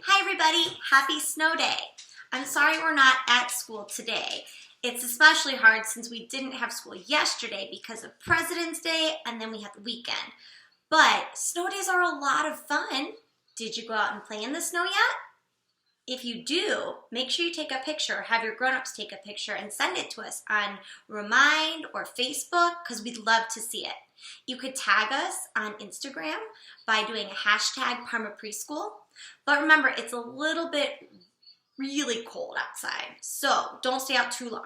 Hi everybody, happy snow day. I'm sorry we're not at school today. It's especially hard since we didn't have school yesterday because of President's Day and then we had the weekend. But snow days are a lot of fun. Did you go out and play in the snow yet? If you do, make sure you take a picture, have your grown-ups take a picture and send it to us on Remind or Facebook because we'd love to see it. You could tag us on Instagram by doing a hashtag Parma Preschool. But remember, it's a little bit really cold outside, so don't stay out too long.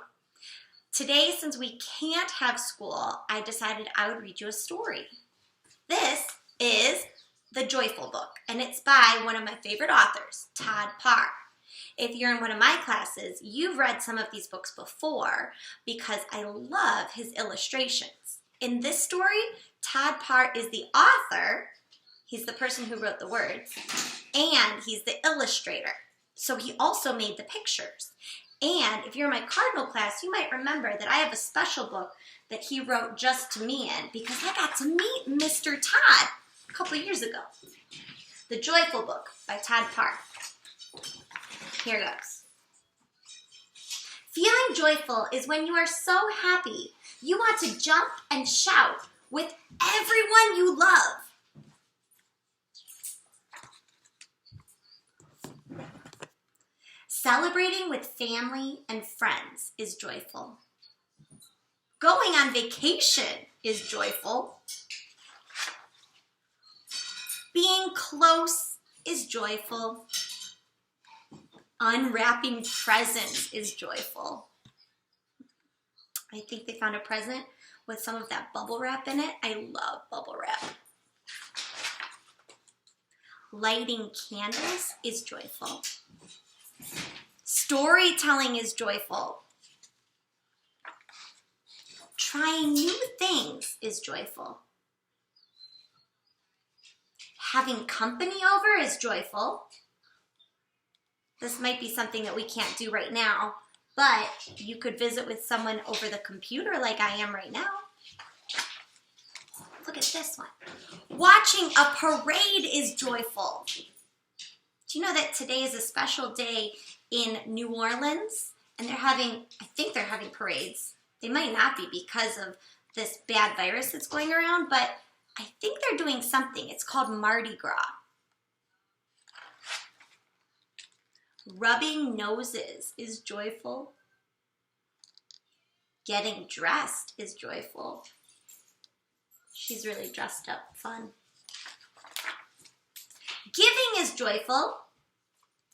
Today, since we can't have school, I decided I would read you a story. This is The Joyful Book, and it's by one of my favorite authors, Todd Parr. If you're in one of my classes, you've read some of these books before because I love his illustrations. In this story, Todd Parr is the author, he's the person who wrote the words, and he's the illustrator. So he also made the pictures. And if you're in my Cardinal class, you might remember that I have a special book that he wrote just to me in because I got to meet Mr. Todd a couple years ago. The Joyful Book by Todd Parr. Here goes. Feeling joyful is when you are so happy you want to jump and shout with everyone you love. Celebrating with family and friends is joyful. Going on vacation is joyful. Being close is joyful. Unwrapping presents is joyful. I think they found a present with some of that bubble wrap in it. I love bubble wrap. Lighting candles is joyful. Storytelling is joyful. Trying new things is joyful. Having company over is joyful. This might be something that we can't do right now, but you could visit with someone over the computer like I am right now. Look at this one. Watching a parade is joyful. Do you know that today is a special day in New Orleans? And I think they're having parades. They might not be because of this bad virus that's going around, but I think they're doing something. It's called Mardi Gras. Rubbing noses is joyful. Getting dressed is joyful. She's really dressed up, fun. Giving is joyful.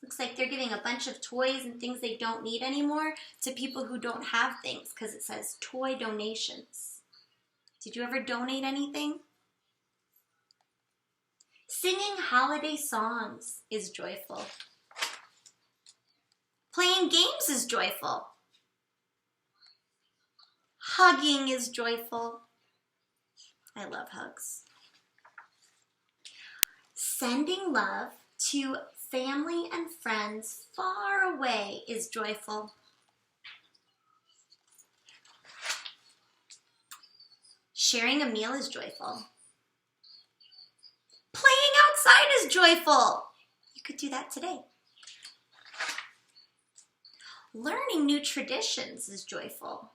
Looks like they're giving a bunch of toys and things they don't need anymore to people who don't have things because it says toy donations. Did you ever donate anything? Singing holiday songs is joyful. Playing games is joyful. Hugging is joyful. I love hugs. Sending love to family and friends far away is joyful. Sharing a meal is joyful. Playing outside is joyful. You could do that today. Learning new traditions is joyful.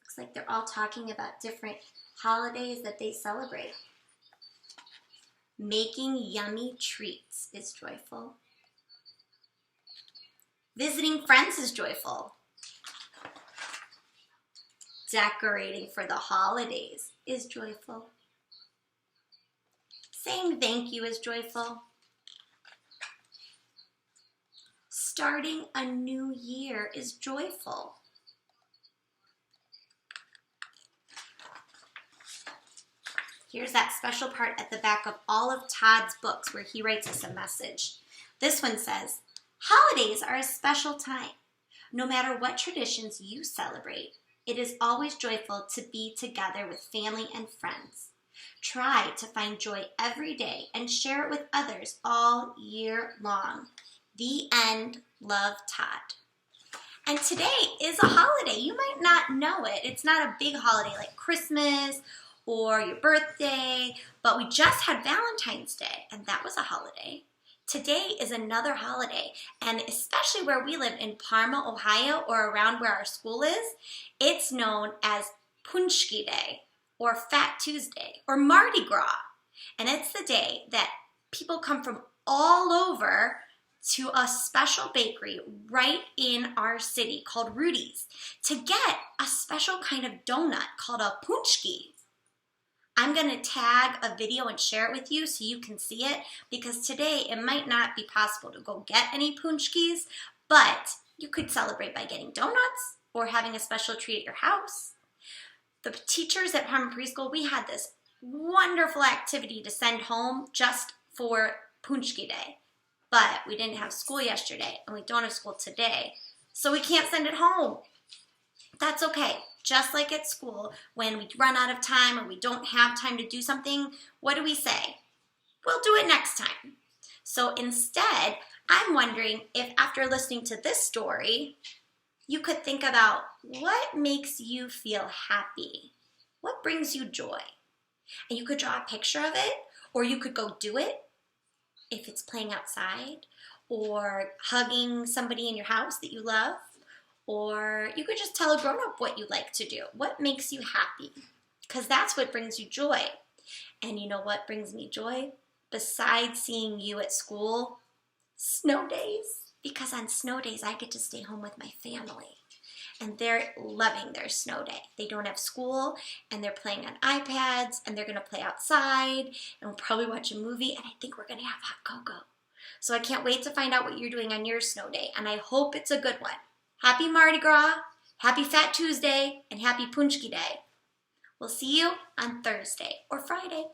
Looks like they're all talking about different holidays that they celebrate. Making yummy treats is joyful. Visiting friends is joyful. Decorating for the holidays is joyful. Saying thank you is joyful. Starting a new year is joyful. Here's that special part at the back of all of Todd's books where he writes us a message. This one says, holidays are a special time. No matter what traditions you celebrate, it is always joyful to be together with family and friends. Try to find joy every day and share it with others all year long. The end. Love, Todd. And today is a holiday. You might not know it. It's not a big holiday like Christmas or your birthday, but we just had Valentine's Day, and that was a holiday. Today is another holiday, and especially where we live in Parma, Ohio, or around where our school is, it's known as Paczki Day, or Fat Tuesday, or Mardi Gras. And it's the day that people come from all over to a special bakery right in our city called Rudy's to get a special kind of donut called a Paczki. I'm going to tag a video and share it with you so you can see it, because today it might not be possible to go get any Paczkis, but you could celebrate by getting donuts or having a special treat at your house. The teachers at Parma Preschool, we had this wonderful activity to send home just for Paczki Day, but we didn't have school yesterday and we don't have school today, so we can't send it home. That's okay. Just like at school, when we run out of time or we don't have time to do something, what do we say? We'll do it next time. So instead, I'm wondering if after listening to this story, you could think about what makes you feel happy? What brings you joy? And you could draw a picture of it, or you could go do it if it's playing outside, or hugging somebody in your house that you love. Or you could just tell a grown-up what you like to do. What makes you happy? Because that's what brings you joy. And you know what brings me joy? Besides seeing you at school, snow days. Because on snow days, I get to stay home with my family. And they're loving their snow day. They don't have school, and they're playing on iPads, and they're going to play outside, and we'll probably watch a movie, and I think we're going to have hot cocoa. So I can't wait to find out what you're doing on your snow day, and I hope it's a good one. Happy Mardi Gras, happy Fat Tuesday, and happy Paczki Day. We'll see you on Thursday or Friday.